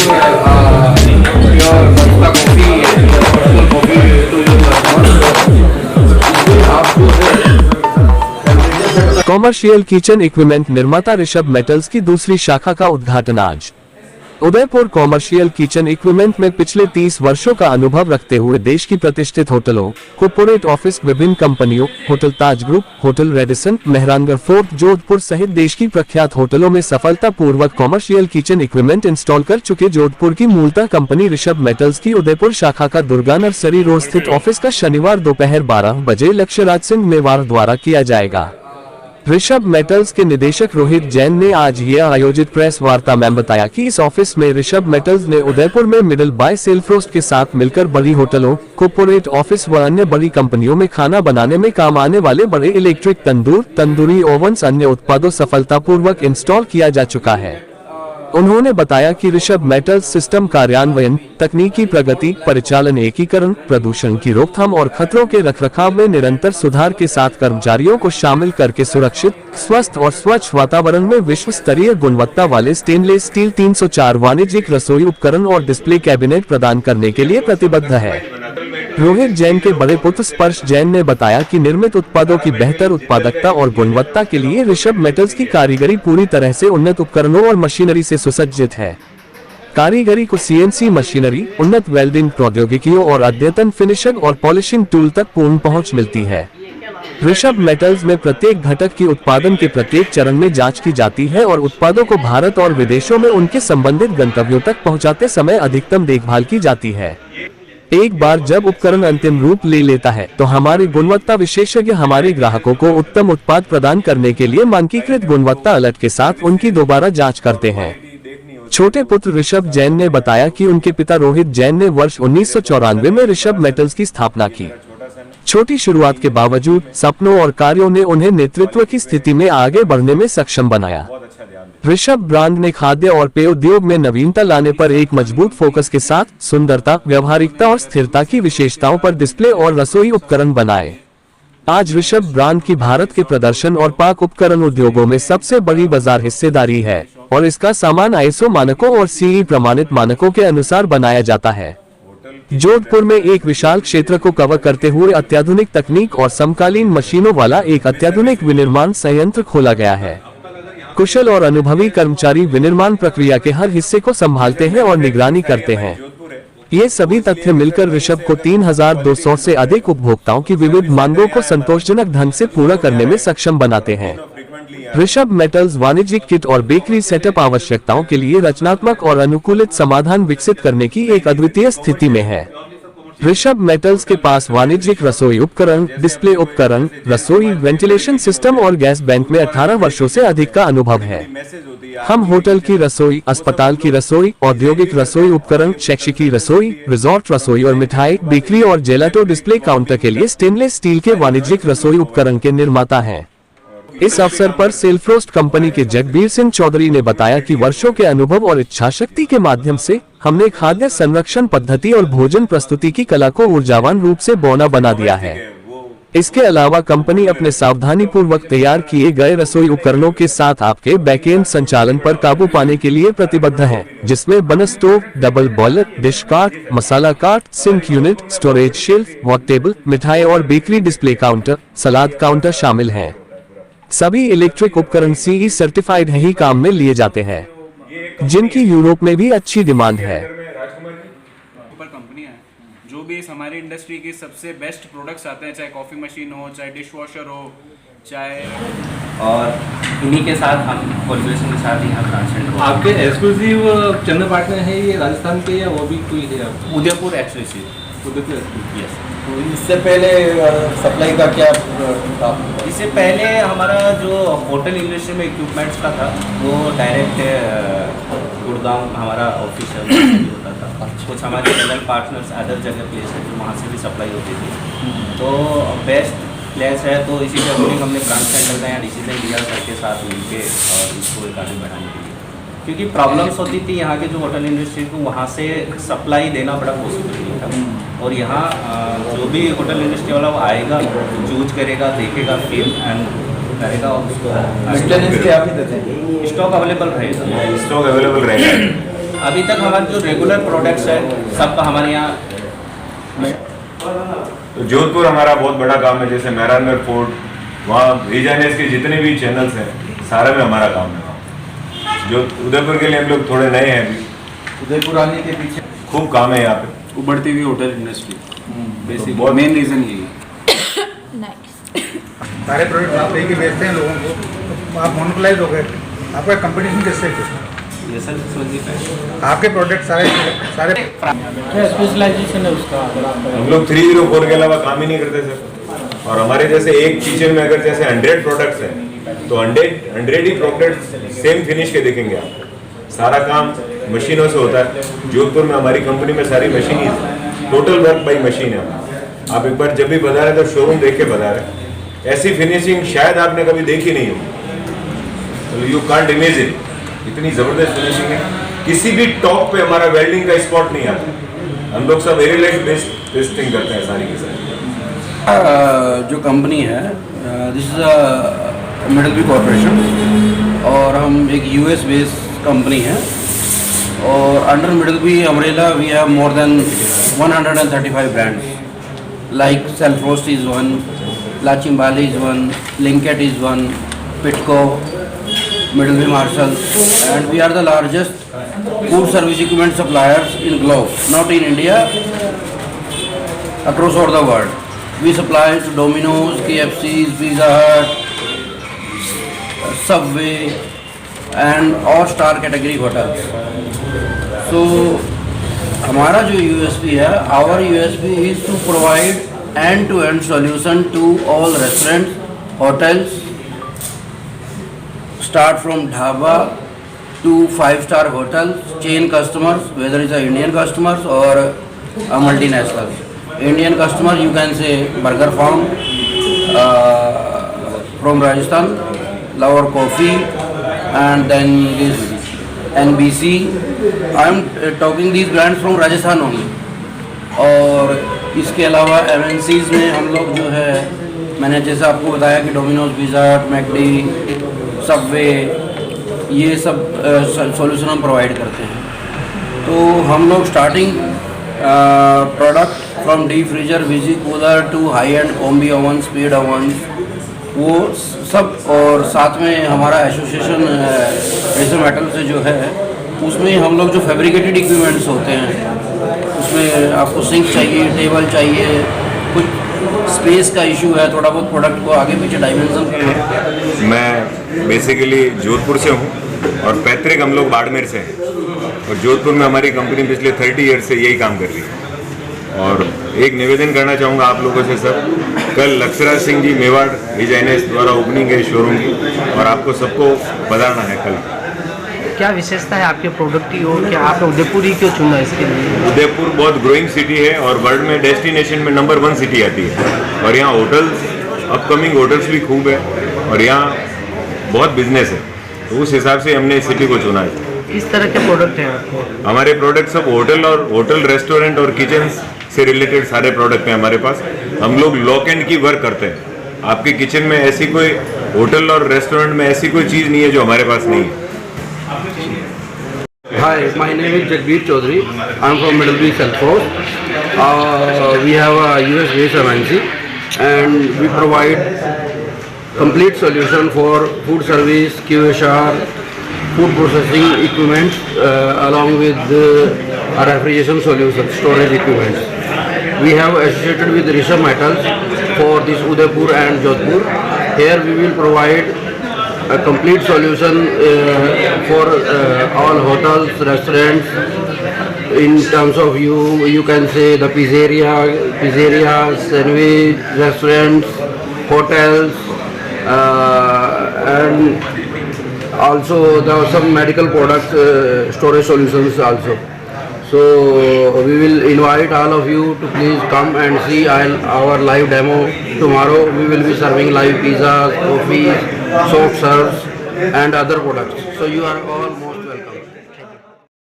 Pure बस्ता coffee personal coffee तो commercial kitchen equipment निर्माता ऋषभ मेटल्स की दूसरी शाखा का उद्घाटन आज। उदयपुर कॉमर्शियल किचन इक्विपमेंट में पिछले 30 वर्षों का अनुभव रखते हुए देश की प्रतिष्ठित होटलों, कॉर्पोरेट ऑफिस, विभिन्न कंपनियों, hotel Taj group, hotel Radisson, Mehrangarh fort, Jodhpur सहित देश की प्रख्यात होटलों में सफलतापूर्वक कॉमर्शियल किचन इक्विपमेंट इंस्टॉल कर चुके जोधपुर की मूलतः कंपनी ऋषभ मेटल्स की उदयपुर शाखा का दुर्गा नर्सरी रोड स्थित ऑफिस का शनिवार दोपहर 12 बजे लक्ष्यराज सिंह मेवाड़ द्वारा किया जाएगा। ऋषभ मेटल्स के निदेशक रोहित जैन ने आज यह आयोजित प्रेस वार्ता में बताया कि इस ऑफिस में ऋषभ मेटल्स ने उदयपुर में मिडिल बाय सेल्फ्रोस्ट के साथ मिलकर बड़ी होटलों, कॉर्पोरेट ऑफिस व अन्य बड़ी कंपनियों में खाना बनाने में काम आने वाले बड़े इलेक्ट्रिक तंदूर, तंदूरी ओवंस, अन्य उत्पादों सफलतापूर्वक इंस्टॉल किया जा चुका है। उन्होंने बताया कि ऋषभ मेटल्स सिस्टम कार्यान्वयन, तकनीकी प्रगति, परिचालन एकीकरण, प्रदूषण की रोकथाम और खतरों के रखरखाव में निरंतर सुधार के साथ कर्मचारियों को शामिल करके सुरक्षित, स्वस्थ और स्वच्छ वातावरण में विश्व स्तरीय गुणवत्ता वाले स्टेनलेस स्टील 304 वाणिज्यिक रसोई उपकरण और डिस्प्ले कैबिनेट प्रदान करने के लिए प्रतिबद्ध है। रोहित जैन के बड़े पुत्र स्पर्श जैन ने बताया कि निर्मित उत्पादों की बेहतर उत्पादकता और गुणवत्ता के लिए ऋषभ मेटल्स की कारीगरी पूरी तरह से उन्नत उपकरणों और मशीनरी से सुसज्जित है। कारीगरी को सीएनसी मशीनरी, उन्नत वेल्डिंग प्रौद्योगिकियों और अद्यतन फिनिशिंग और पॉलिशिंग टूल तक पूर्ण पहुंच मिलती है। ऋषभ मेटल्स में प्रत्येक घटक की उत्पादन के प्रत्येक चरण में जांच की जाती है और उत्पादों को भारत और विदेशों में उनके संबंधित गंतव्यों तक पहुंचाते समय अधिकतम देखभाल की जाती है। एक बार जब उपकरण अंतिम रूप ले लेता है तो हमारे गुणवत्ता विशेषज्ञ हमारे ग्राहकों को उत्तम उत्पाद प्रदान करने के लिए मानकीकृत गुणवत्ता अलर्ट के साथ उनकी दोबारा जांच करते हैं। छोटे पुत्र ऋषभ जैन ने बताया कि उनके पिता रोहित जैन ने वर्ष 1994 में ऋषभ मेटल्स की स्थापना की। छोटी शुरुआत के बावजूद सपनों और कार्यों ने उन्हें नेतृत्व की स्थिति में आगे बढ़ने में सक्षम बनाया। ऋषभ ब्रांड ने खाद्य और पेय उद्योग में नवीनता लाने पर एक मजबूत फोकस के साथ सुंदरता, व्यावहारिकता और स्थिरता की विशेषताओं पर डिस्प्ले और रसोई उपकरण बनाए। आज ऋषभ ब्रांड की भारत के प्रदर्शन और पाक उपकरण उद्योगों में सबसे बड़ी बाजार हिस्सेदारी है और इसका सामान आईएसओ मानकों और सीई प्रमाणित मानकों के अनुसार बनाया जाता है। जोधपुर में एक विशाल क्षेत्र को कवर करते हुए अत्याधुनिक तकनीक और समकालीन मशीनों वाला एक अत्याधुनिक विनिर्माण संयंत्र खोला गया है। कुशल और अनुभवी कर्मचारी विनिर्माण प्रक्रिया के हर हिस्से को संभालते हैं और निगरानी करते हैं। ये सभी तथ्य मिलकर ऋषभ को 3200 से अधिक उपभोक्ताओं की विविध मांगों को संतोषजनक ढंग से पूरा करने में सक्षम बनाते हैं। ऋषभ मेटल्स वाणिज्यिक किट और बेकरी सेटअप आवश्यकताओं के लिए रचनात्मक और अनुकूलित समाधान विकसित करने की एक अद्वितीय स्थिति में है। ऋषभ मेटल्स के पास वाणिज्यिक रसोई उपकरण, डिस्प्ले उपकरण, रसोई वेंटिलेशन सिस्टम और गैस बैंक में 18 वर्षों से अधिक का अनुभव है। हम होटल की रसोई, अस्पताल की रसोई, औद्योगिक रसोई उपकरण, शैक्षिकी रसोई, रिजॉर्ट रसोई और मिठाई, बेकरी और जेलाटो डिस्प्ले काउंटर के लिए स्टेनलेस स्टील के वाणिज्यिक रसोई उपकरण के निर्माता हैं। इस अवसर पर सेल्फ्रोस्ट कंपनी के जगबीर सिंह चौधरी ने बताया कि वर्षों के अनुभव और इच्छाशक्ति के माध्यम से हमने खाद्य संरक्षण पद्धति और भोजन प्रस्तुति की कला को ऊर्जावान रूप से बौना बना दिया है। इसके अलावा कंपनी अपने सावधानी पूर्वक तैयार किए गए रसोई उपकरणों के साथ आपके बैकएंड संचालन पर काबू पाने के लिए प्रतिबद्ध है, जिसमें burner stove, double boiler, dish cart, masala cart, sink unit, storage shelf, walk table, मिठाई और bakery display counter, salad counter शामिल हैं। सभी इलेक्ट्रिक उपकरण सीई सर्टिफाइड ही काम में लिए जाते हैं, जिनकी यूरोप में भी अच्छी डिमांड है। कंपनियां जो भी हमारी इंडस्ट्री की सबसे बेस्ट प्रोडक्ट्स आते हैं, चाहे कॉफ़ी मशीन हो, चाहे डिश वॉशर हो, चाहे, और इन्हीं के साथ हम कोलैबोरेशन के साथ यहाँ ट्रांसलेट। आपके एक्सक्लूसिव चैनल पार्टनर है ये राजस्थान के या वो भी कोई है? उदयपुर एक्सक्लूसिव। यस। तो इससे पहले सप्लाई का क्या था? इससे पहले हमारा जो होटल इंडस्ट्री में इक्विपमेंट्स का था वो डायरेक्ट गुड़गांव हमारा ऑफिशियल होता था। कुछ हमारे चैनल पार्टनर्स अदर जगह प्लेस है तो वहाँ से भी सप्लाई होती थी। तो बेस्ट प्लेस है तो इसी के अकॉर्डिंग हमने ब्रांच सेंटर का यहाँ डिसीजन लिया सबके साथ मिलके और इसको एक आगे बढ़ाने के लिए, क्योंकि प्रॉब्लम्स होती थी यहाँ के जो होटल इंडस्ट्री को वहाँ से सप्लाई देना बड़ा पॉसिबल नहीं था। और यहाँ जो भी होटल इंडस्ट्री वाला वो आएगा, चूज करेगा, देखेगा, फील एंड करेगा और उसको मेंटेनेंस के आप ही देते हैं? स्टॉक अवेलेबल रहेगा। स्टॉक अवेलेबल रहेगा। अभी तक हमारे जो रेगुलर प्रोडक्ट्स है सबका हमारे यहाँ तो जोधपुर हमारा बहुत बड़ा काम है, जैसे मेहरानगढ़ फोर्ट, वहाँ रीजनेस के जितने भी चैनल्स हैं सारे में हमारा काम है। जो उदयपुर के लिए हम लोग थोड़े नए हैं, अभी उदयपुर आने के पीछे खूब काम है यहाँ पे। उभरती हुई होटल इंडस्ट्री बेसिक बहुत- मेन रीजन यही है। सारे प्रोडक्ट आप लेके बेचते हैं लोगों को, तो आप मोनोपलाइज हो गए, आपका कंपटीशन किससे है? ये सर आपके प्रोडक्ट सारे सारे क्या स्पेशलाइजेशन है उसका? हम लोग 304 के अलावा काम ही नहीं करते सर। और हमारे जैसे एक किचन में अगर जैसे 100 प्रोडक्ट्स हैं तो 100 ही प्रोडक्ट्स सेम फिनिश के देखेंगे आप। सारा काम मशीनों से होता है। जोधपुर में हमारी कंपनी में सारी machine he total work by machine है। आप एक बार जब भी बता रहे तो शोरूम देख के बता रहे, ऐसी फिनिशिंग शायद आपने कभी देखी नहीं होगी। यू कांट इमेजिन, इतनी जबरदस्त फिनिशिंग है। किसी भी टॉप पे हमारा वेल्डिंग का स्पॉट नहीं आता। हम लोग सब एरियलाइज बेस्ड थिंग करते हैं सारी की सारी। जो कंपनी है this is a Middleby corporation और हम एक यूएस बेस्ड कंपनी है और under Middleby umbrella we have more than 135 brands like Celfrost is one, La Cimbali is one, Lincat is one, Pitco, Middleby Marshall, and we are the largest food service equipment suppliers in globe, not in India, across all the world. We supply to Domino's, KFC's, Pizza Hut, Subway, and all star category hotels. So, हमारा जो USP है, our USP is to provide end-to-end solution to all restaurants, hotels, start from dhaba to 5-star hotels, chain customers, whether it's a Indian customers or a multinational. Indian customer, you can say Burger Farm from Rajasthan, Lover Coffee, and then this NBC. I am talking these brands from Rajasthan only. और इसके अलावा MNCs में हम लोग जो है, मैंने जैसे आपको बताया कि डोमिनोज, पिज़्ज़ा हट, मैकडी, सबवे, ये सब सॉल्यूशन हम प्रोवाइड करते हैं। तो हम लोग starting product from deep freezer, visi cooler to high end combi oven, speed oven, वो सब, और साथ में हमारा एसोसिएशन रेजर मेटल से जो है उसमें हम लोग जो फैब्रिकेटेड इक्विपमेंट्स होते हैं उसमें आपको सिंक चाहिए, टेबल चाहिए, कुछ स्पेस का इशू है, थोड़ा बहुत प्रोडक्ट को आगे पीछे डायमेंशन करना। मैं बेसिकली जोधपुर से हूँ और पैतृक हम लोग बाड़मेर से हैं और जोधपुर में हमारी कंपनी पिछले 30 ईयर से यही काम कर रही है। और एक निवेदन करना चाहूँगा आप लोगों से सर, कल लक्षराज सिंह जी मेवाड़ डिजाइनर्स द्वारा ओपनिंग है शोरूम की और आपको सबको बताना है कल। क्या विशेषता है आपके प्रोडक्ट की और क्या आपने उदयपुर ही क्यों चुना इसके लिए? उदयपुर बहुत ग्रोइंग सिटी है और वर्ल्ड में डेस्टिनेशन में नंबर 1 सिटी आती है और यहाँ होटल्स, अपकमिंग होटल्स भी खूब है और यहाँ बहुत बिजनेस है, तो उस हिसाब से हमने इस सिटी को चुना है। किस तरह के प्रोडक्ट हैं आपके? हमारे प्रोडक्ट सब होटल रेस्टोरेंट और किचन से रिलेटेड सारे प्रोडक्ट हैं हमारे पास। हम लोग लॉक एंड की वर्क करते हैं। आपके किचन में ऐसी कोई होटल और रेस्टोरेंट में ऐसी कोई चीज़ नहीं है जो हमारे पास नहीं है। Hi, my name is Jagbir Chaudhary. I am from Middle East Selfos. We have a US based MNC and we provide complete solution for food service, QSR, food processing equipment along with refrigeration solutions, storage equipment. We have associated with Rishabh Metals for this Udaipur and Jodhpur. Here we will provide a complete solution for all hotels, restaurants. In terms of you can say the pizzerias, sandwich restaurants, hotels, and also there are some medical products, storage solutions also. So we will invite all of you to please come and see our live demo tomorrow. We will be serving live pizzas, coffee, soft serves and other products. So you are all more